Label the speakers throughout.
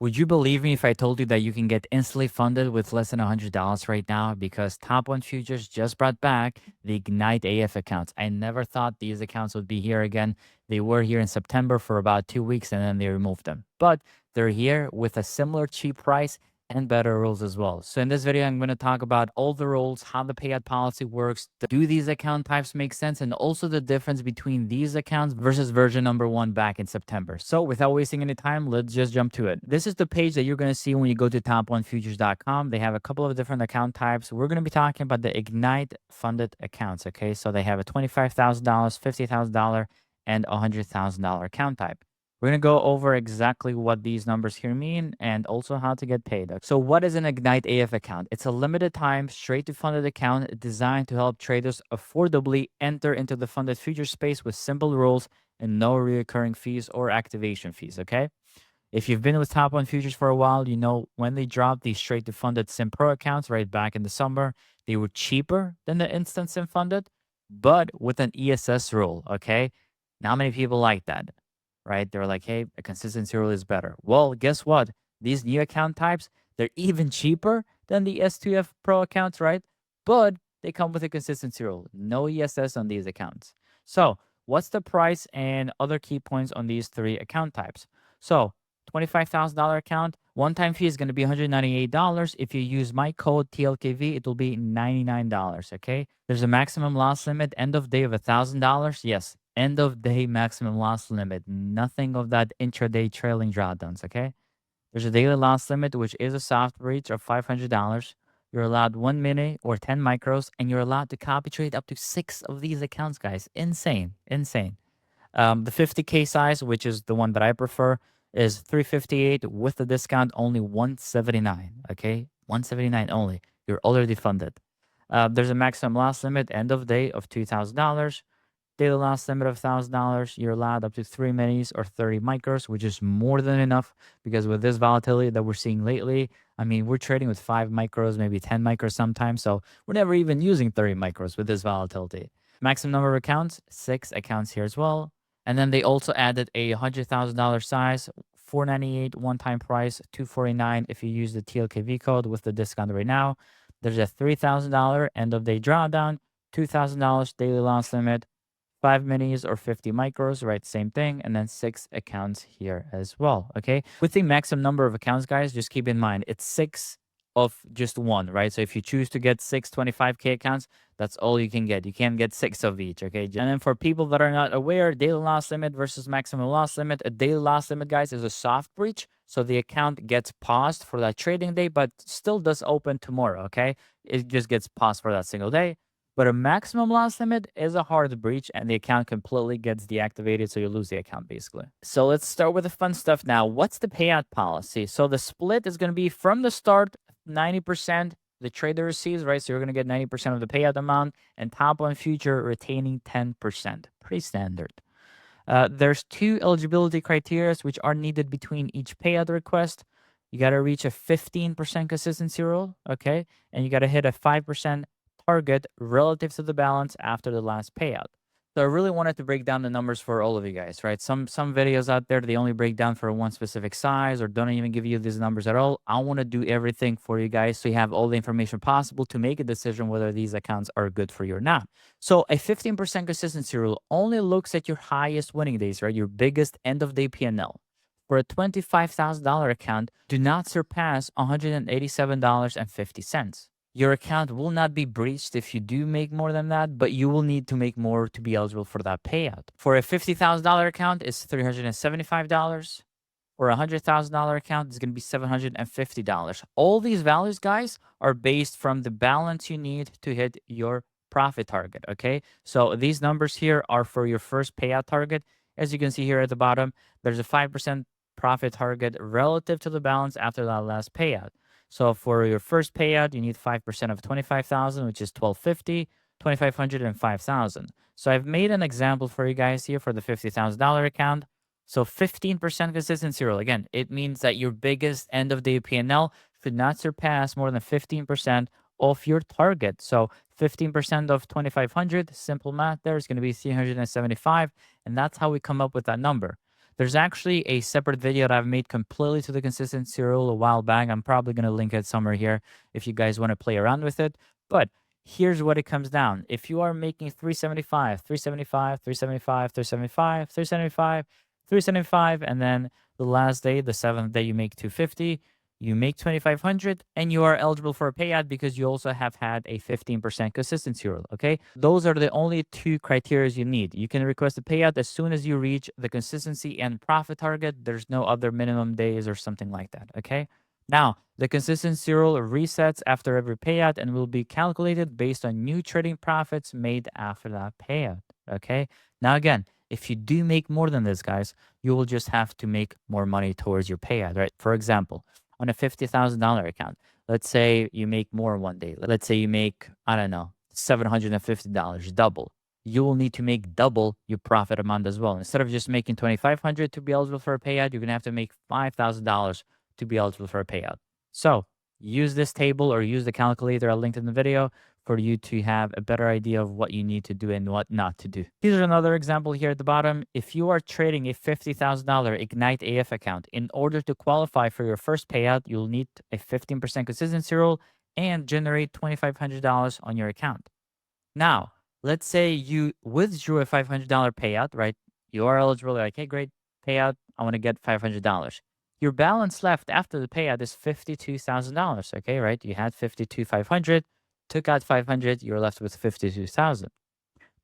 Speaker 1: Would you believe me if I told you that you can get instantly funded with less than $100 right now? Because Top One Futures just brought back the Ignite AF accounts. I never thought these accounts would be here again. They were here in September for about 2 weeks and then they removed them. But they're here with a similar cheap price and better rules as well. So in this video, I'm going to talk about all the rules, how the payout policy works, do these account types make sense, and also the difference between these accounts versus version number 1 back in September. So without wasting any time, let's just jump to it. This is the page that you're going to see when you go to top1futures.com. They have a couple of different account types. We're going to be talking about the Ignite funded accounts, okay? So they have a $25,000, $50,000, and $100,000 account type. We're going to go over exactly what these numbers here mean and also how to get paid. So what is an Ignite AF account? It's a limited time, straight to funded account designed to help traders affordably enter into the funded future space with simple rules and no recurring fees or activation fees, okay? If you've been with Top One Futures for a while, you know when they dropped these straight to funded Sim Pro accounts right back in the summer, they were cheaper than the instant Sim funded, but with an ESS rule, okay? Not many people like that, right? They're like, hey, a consistency rule is better. Well, guess what? These new account types, they're even cheaper than the S2F Pro accounts, right? But they come with a consistency rule. No ESS on these accounts. So, what's the price and other key points on these three account types? So, $25,000 account, one-time fee is going to be $198. If you use my code TLKV, it will be $99, okay? There's a maximum loss limit, end of day of $1,000. Yes, end of day maximum loss limit. Nothing of that intraday trailing drawdowns, okay? There's a daily loss limit, which is a soft breach of $500. You're allowed 1 mini or 10 micros, and you're allowed to copy trade up to 6 of these accounts, guys. Insane, insane. The 50K size, which is the one that I prefer, is 358 with the discount only 179. Okay, 179 only. You're already funded. There's a maximum loss limit end of day of $2,000. Daily loss limit of $1,000. You're allowed up to 3 minis or 30 micros, which is more than enough because with this volatility that we're seeing lately, I mean, we're trading with 5 micros, maybe 10 micros sometimes. So we're never even using 30 micros with this volatility. Maximum number of accounts, 6 accounts here as well. And then they also added a $100,000 size, $498 one-time price, $249 if you use the TLKV code with the discount right now. There's a $3,000 end-of-day drawdown, $2,000 daily loss limit, 5 minis or 50 micros, right? Same thing. And then 6 accounts here as well, okay? With the maximum number of accounts, guys, just keep in mind, it's 6 of just one, right? So if you choose to get 6 25K accounts, that's all you can get. You can't get 6 of each, okay? And then for people that are not aware, daily loss limit versus maximum loss limit. A daily loss limit, guys, is a soft breach. So the account gets paused for that trading day, but still does open tomorrow, okay? It just gets paused for that single day. But a maximum loss limit is a hard breach and the account completely gets deactivated. So you lose the account basically. So let's start with the fun stuff now. What's the payout policy? So the split is going to be from the start, 90% the trader receives, right? So you're going to get 90% of the payout amount and Top One Future retaining 10%. Pretty standard. There's 2 eligibility criteria which are needed between each payout request. You got to reach a 15% consistency rule, okay? And you got to hit a 5% target relative to the balance after the last payout. So I really wanted to break down the numbers for all of you guys, right? Some videos out there, they only break down for one specific size or don't even give you these numbers at all. I want to do everything for you guys so you have all the information possible to make a decision whether these accounts are good for you or not. So a 15% consistency rule only looks at your highest winning days, right? Your biggest end of day PNL. For a $25,000 account, do not surpass $187.50. Your account will not be breached if you do make more than that, but you will need to make more to be eligible for that payout. For a $50,000 account, it's $375. For a $100,000 account, it's going to be $750. All these values, guys, are based from the balance you need to hit your profit target, okay? So these numbers here are for your first payout target. As you can see here at the bottom, there's a 5% profit target relative to the balance after that last payout. So for your first payout, you need 5% of 25,000, which is 1,250, 2,500, and 5,000. So I've made an example for you guys here for the $50,000 account. So 15% consistency rule. Again, it means that your biggest end of day PNL should not surpass more than 15% of your target. So 15% of 2,500, simple math there is going to be 375. And that's how we come up with that number. There's actually a separate video that I've made completely to the consistency rule a while back. I'm probably going to link it somewhere here if you guys want to play around with it. But here's what it comes down. If you are making 375, 375, 375, 375, 375, 375, and then the last day, the seventh day, you make 250, you make 2,500, and you are eligible for a payout because you also have had a 15% consistency rule. Okay, those are the only two criteria you need. You can request a payout as soon as you reach the consistency and profit target. There's no other minimum days or something like that. Okay, now the consistency rule resets after every payout and will be calculated based on new trading profits made after that payout. Okay, now again, if you do make more than this, guys, you will just have to make more money towards your payout, right? For example, on a $50,000 account, let's say you make more one day. Let's say you make, I don't know, $750, double. You will need to make double your profit amount as well. Instead of just making 2,500 to be eligible for a payout, you're gonna have to make $5,000 to be eligible for a payout. So use this table or use the calculator I linked in the video for you to have a better idea of what you need to do and what not to do. Here's another example here at the bottom. If you are trading a $50,000 Ignite AF account, in order to qualify for your first payout, you'll need a 15% consistency rule and generate $2,500 on your account. Now, let's say you withdrew a $500 payout, right? You are eligible, like, hey, great payout. I want to get $500. Your balance left after the payout is $52,000. Okay, right? You had 52,500, took out 500, you're left with 52,000.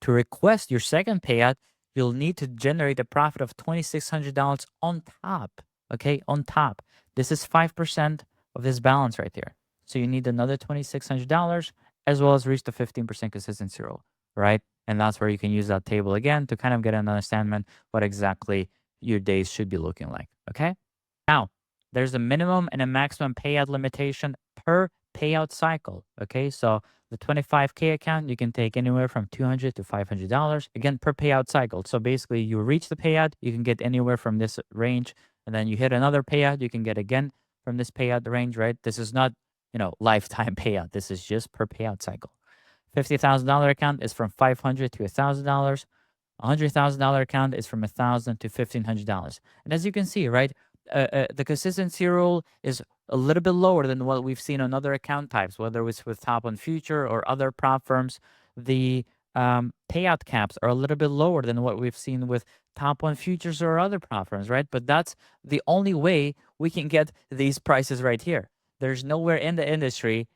Speaker 1: To request your second payout, you'll need to generate a profit of $2,600 on top. Okay, on top. This is 5% of this balance right there. So you need another $2,600 as well as reach the 15% consistency rule, right? And that's where you can use that table again to kind of get an understanding what exactly your days should be looking like. Okay. Now, there's a minimum and a maximum payout limitation per payout cycle. Okay, so the 25K account, you can take anywhere from $200 to $500, again, per payout cycle. So basically, you reach the payout, you can get anywhere from this range, and then you hit another payout, you can get again from this payout range, right? This is not, lifetime payout. This is just per payout cycle. $50,000 account is from $500 to $1,000. $100,000 account is from $1,000 to $1,500. And as you can see, right, the consistency rule is a little bit lower than what we've seen on other account types, whether it's with Top on Future or other prop firms. The payout caps are a little bit lower than what we've seen with Top on Futures or other prop firms, right? But that's the only way we can get these prices right here. There's nowhere in the industry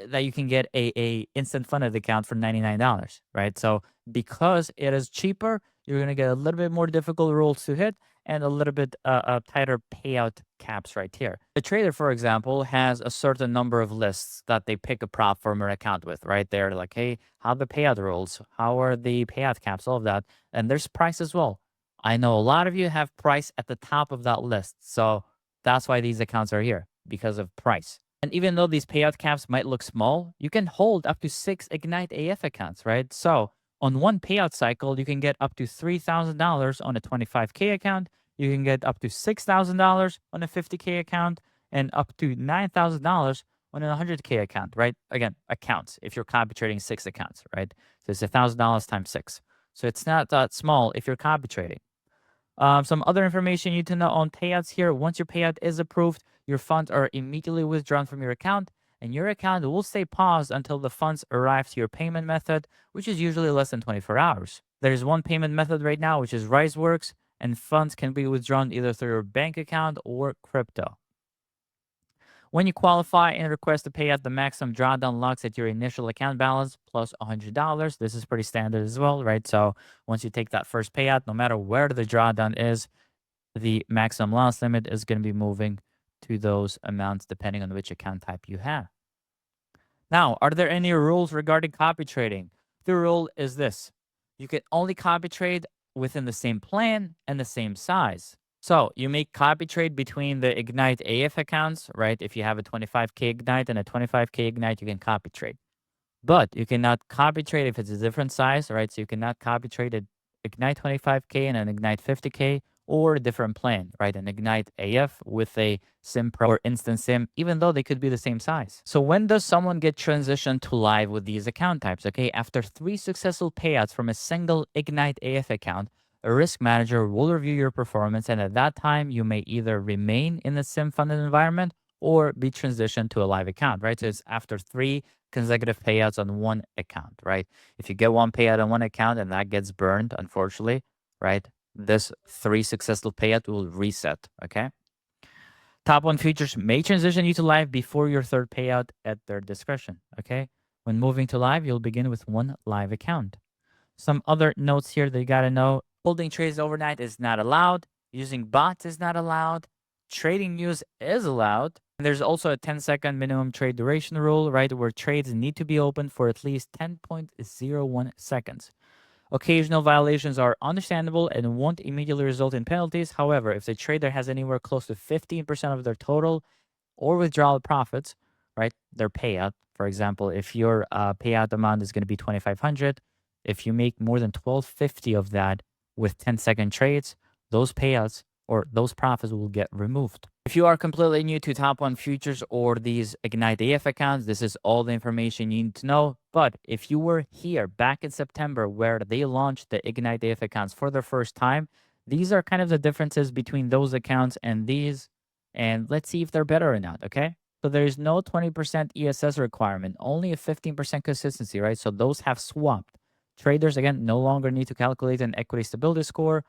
Speaker 1: that you can get a instant funded account for $99, right? So because it is cheaper, you're going to get a little bit more difficult rules to hit and a little bit tighter payout caps right here. A trader, for example, has a certain number of lists that they pick a prop firm or account with, right? They're like, hey, how are the payout rules? How are the payout caps? All of that. And there's price as well. I know a lot of you have price at the top of that list. So that's why these accounts are here, because of price. And even though these payout caps might look small, you can hold up to 6 Ignite AF accounts, right? So on one payout cycle, you can get up to $3,000 on a 25K account. You can get up to $6,000 on a 50K account and up to $9,000 on a 100K account, right? Again, accounts, if you're copy trading 6 accounts, right? So it's $1,000 times 6. So it's not that small if you're copy trading. Some other information you need to know on payouts here. Once your payout is approved, your funds are immediately withdrawn from your account, and your account will stay paused until the funds arrive to your payment method, which is usually less than 24 hours. There's one payment method right now, which is RiseWorks, and funds can be withdrawn either through your bank account or crypto. When you qualify and request a payout, the maximum drawdown locks at your initial account balance plus $100. This is pretty standard as well, right? So once you take that first payout, no matter where the drawdown is, the maximum loss limit is going to be moving to those amounts depending on which account type you have. Now, are there any rules regarding copy trading? The rule is this: you can only copy trade within the same plan and the same size. So you may copy trade between the Ignite AF accounts, right? If you have a 25K Ignite and a 25K Ignite, you can copy trade. But you cannot copy trade if it's a different size, right? So you cannot copy trade an Ignite 25K and an Ignite 50K or a different plan, right? An Ignite AF with a SIM Pro or Instant SIM, even though they could be the same size. So when does someone get transitioned to live with these account types? Okay, after 3 successful payouts from a single Ignite AF account, a risk manager will review your performance, and at that time, you may either remain in the sim funded environment or be transitioned to a live account, right? So it's after 3 consecutive payouts on one account, right? If you get one payout on one account and that gets burned, unfortunately, right? This 3 successful payout will reset, okay? Top one features may transition you to live before your third payout at their discretion, okay? When moving to live, you'll begin with one live account. Some other notes here that you got to know. Holding trades overnight is not allowed. Using bots is not allowed. Trading news is allowed. And there's also a 10-second minimum trade duration rule, right, where trades need to be open for at least 10.01 seconds. Occasional violations are understandable and won't immediately result in penalties. However, if the trader has anywhere close to 15% of their total or withdrawal profits, right, their payout, for example, if your payout amount is going to be 2,500, if you make more than 1,250 of that with 10-second trades, those payouts or those profits will get removed. If you are completely new to Top 1 Futures or these Ignite AF accounts, this is all the information you need to know. But if you were here back in September where they launched the Ignite AF accounts for the first time, these are kind of the differences between those accounts and these. And let's see if they're better or not, okay? So there's no 20% ESS requirement, only a 15% consistency, right? So those have swapped. Traders, again, no longer need to calculate an equity stability score.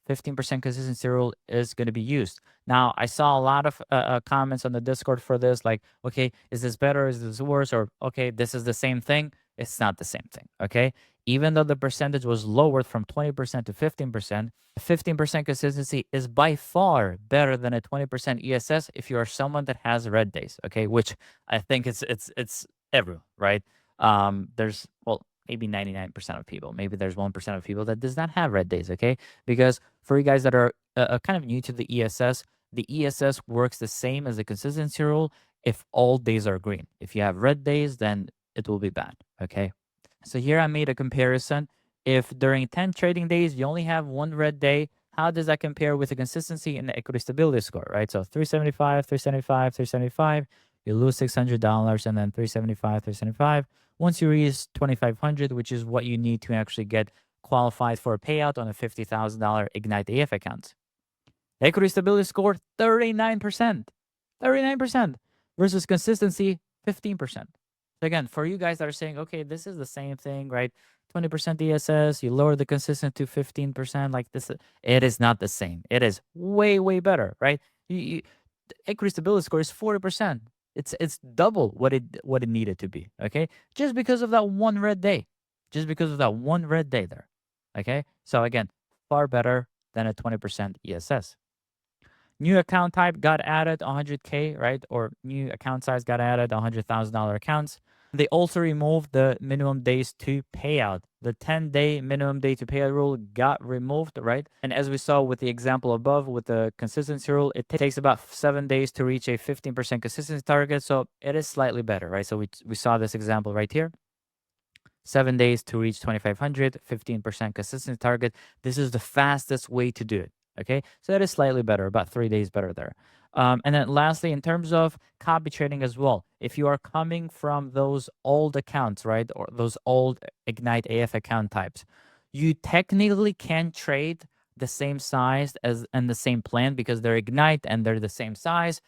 Speaker 1: 15% consistency rule is going to be used. Now, I saw a lot of comments on the Discord for this, like, okay, is this better? Is this worse? Or, okay, this is the same thing. It's not the same thing, okay? Even though the percentage was lowered from 20% to 15%, 15% consistency is by far better than a 20% ESS if you are someone that has red days, okay? Which I think it's everyone, right? There's, well, maybe 99% of people. Maybe there's 1% of people that does not have red days, okay? Because for you guys that are kind of new to the ESS works the same as the consistency rule if all days are green. If you have red days, then it will be bad, okay? So here I made a comparison. If during 10 trading days, you only have one red day, how does that compare with the consistency and the equity stability score, right? So 375, 375, 375, you lose $600, and then 375, 375. Once you reach 2,500, which is what you need to actually get qualified for a payout on a $50,000 Ignite AF account. Equity stability score, 39%. 39% versus consistency, 15%. So again, for you guys that are saying, okay, this is the same thing, right? 20% ESS, you lower the consistent to 15%, like this, it is not the same. It is way, way better, right? The equity stability score is 40%. It's double what it needed to be, okay? Just because of that one red day. Just because of that one red day there, okay? So again, far better than a 20% ESS. New account type got added 100K, right? Or new account size got added $100,000 accounts. They also removed the minimum days to payout. The 10-day minimum day to payout rule got removed, right? And as we saw with the example above with the consistency rule, it takes about 7 days to reach a 15% consistency target. So it is slightly better, right? So we saw this example right here. 7 days to reach 2,500, 15% consistency target. This is the fastest way to do it. Okay, so that is slightly better, about 3 days better there. And then lastly, in terms of copy trading as well, if you are coming from those old accounts, right, or those old Ignite AF account types, you technically can trade the same size as and the same plan because they're Ignite and they're the same size.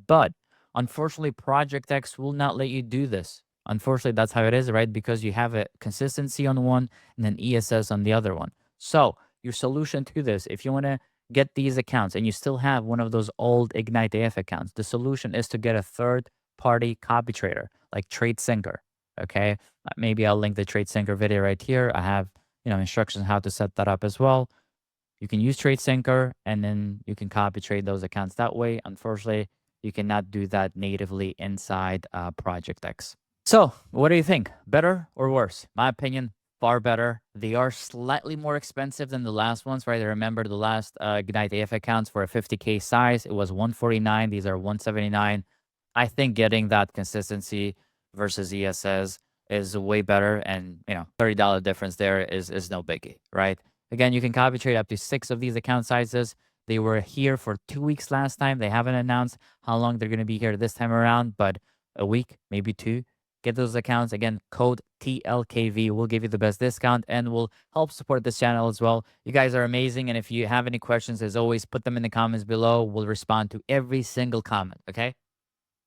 Speaker 1: But unfortunately, Project X will not let you do this. Unfortunately, that's how it is, right? Because you have a consistency on one and an ESS on the other one. So your solution to this, if you want to get these accounts and you still have one of those old Ignite AF accounts, the solution is to get a third-party copy trader like TradeSyncer. Okay, maybe I'll link the TradeSyncer video right here. I have instructions on how to set that up as well. You can use TradeSyncer and then you can copy trade those accounts that way. Unfortunately, you cannot do that natively inside Project X. So, what do you think? Better or worse? My opinion, far better. They are slightly more expensive than the last ones, right? I remember the last Ignite AF accounts for a 50K size, it was $149. These are $179. I think getting that consistency versus ESS is way better, and $30 difference there is no biggie, right? Again, you can copy trade up to 6 of these account sizes. They were here for 2 weeks last time. They haven't announced how long they're going to be here this time around, but a week, maybe 2. get those accounts. Again, code TLKV will give you the best discount and will help support this channel as well. You guys are amazing. And if you have any questions, as always, put them in the comments below. We'll respond to every single comment. Okay.